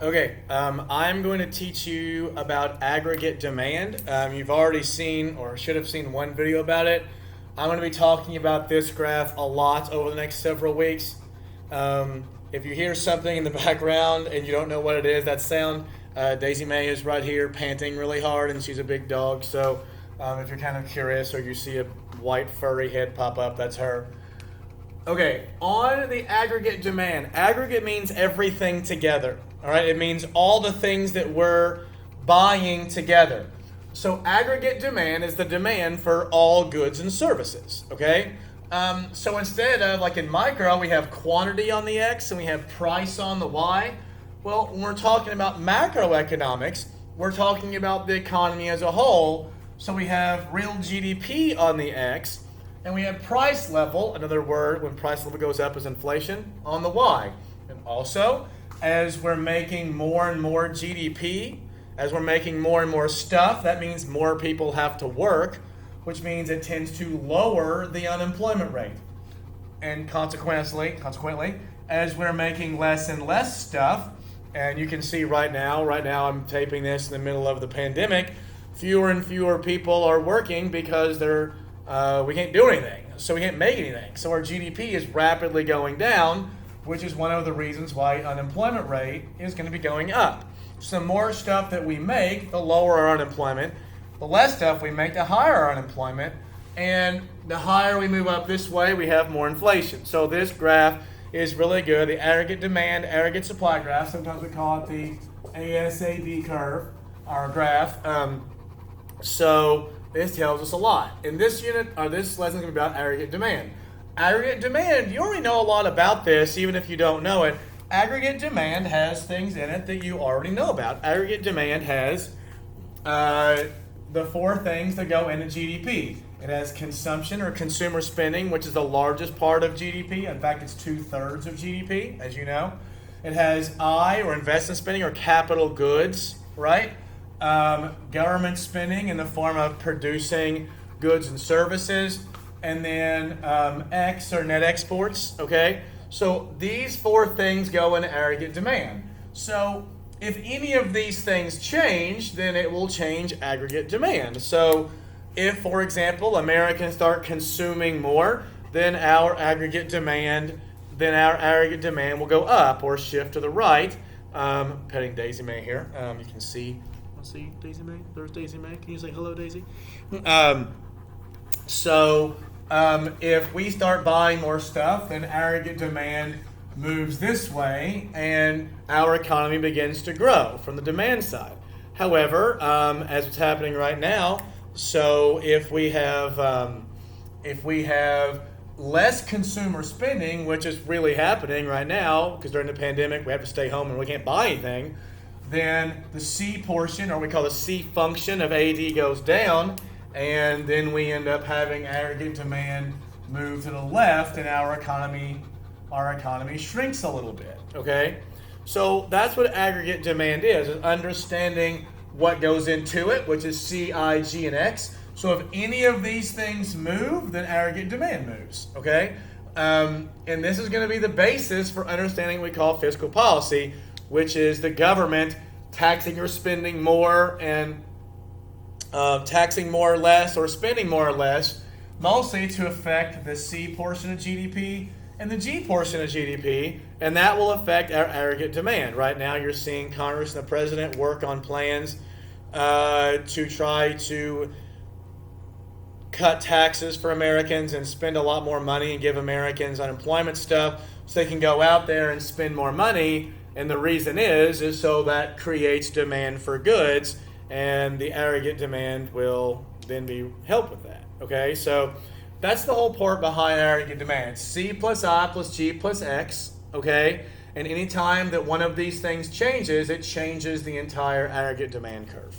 Okay, I'm going to teach you about aggregate demand. You've already seen or should have seen one video about it. I'm going to be talking about this graph a lot over the next several weeks. If you hear something in the background and you don't know what it is, that sound, Daisy Mae is right here panting really hard, and she's a big dog. So if you're kind of curious or you see a white furry head pop up, that's her. Okay, on the aggregate demand, aggregate means everything together. All right, it means all the things that we're buying together. So aggregate demand is the demand for all goods and services. Okay, so instead of like in micro, we have quantity on the x and we have price on the y. Well, when we're talking about macroeconomics, we're talking about the economy as a whole. So we have real GDP on the x. And we have price level, another word when price level goes up is inflation, on the y. And also, as we're making more and more GDP, as we're making more and more stuff, that means more people have to work, which means it tends to lower the unemployment rate. And consequently, as we're making less and less stuff, and you can see right now I'm taping this in the middle of the pandemic, fewer and fewer people are working because we can't do anything, so we can't make anything. So our GDP is rapidly going down, which is one of the reasons why unemployment rate is going to be going up. So the more stuff that we make, the lower our unemployment. The less stuff we make, the higher our unemployment. And the higher we move up this way, we have more inflation. So this graph is really good. The aggregate demand, aggregate supply graph. Sometimes we call it the ASAB curve, our graph. So this tells us a lot. In this unit, or this lesson is going to be about aggregate demand. Aggregate demand, you already know a lot about this, even if you don't know it. Aggregate demand has things in it that you already know about. Aggregate demand has the four things that go into GDP. It has consumption or consumer spending, which is the largest part of GDP. In fact, it's 2/3 of GDP, as you know. It has I, or investment spending, or capital goods, right? Government spending in the form of producing goods and services, and then X, or net exports, okay? So these four things go in aggregate demand. So if any of these things change, then it will change aggregate demand. So if, for example, Americans start consuming more, then our aggregate demand will go up or shift to the right. Petting Daisy Mae here. You can see Daisy Mae? There's Daisy Mae. Can you say hello, Daisy? If we start buying more stuff, then aggregate demand moves this way, and our economy begins to grow from the demand side. However, as it's happening right now, so if we have less consumer spending, which is really happening right now, because during the pandemic we have to stay home and we can't buy anything, then the C portion, or we call the C function of AD, goes down, and then we end up having aggregate demand move to the left, and our economy shrinks a little bit, okay? So that's what aggregate demand is understanding what goes into it, which is C, I, G, and X. So if any of these things move, then aggregate demand moves, okay? And this is going to be the basis for understanding what we call fiscal policy, which is the government taxing or spending more, and taxing more or less, or spending more or less, mostly to affect the C portion of GDP and the G portion of GDP, and that will affect our aggregate demand. Right now you're seeing Congress and the President work on plans to try to cut taxes for Americans and spend a lot more money and give Americans unemployment stuff so they can go out there and spend more money. And the reason is so that creates demand for goods, and the aggregate demand will then be helped with that. Okay, so that's the whole part behind aggregate demand. C plus I plus G plus X, okay? And anytime that one of these things changes, it changes the entire aggregate demand curve.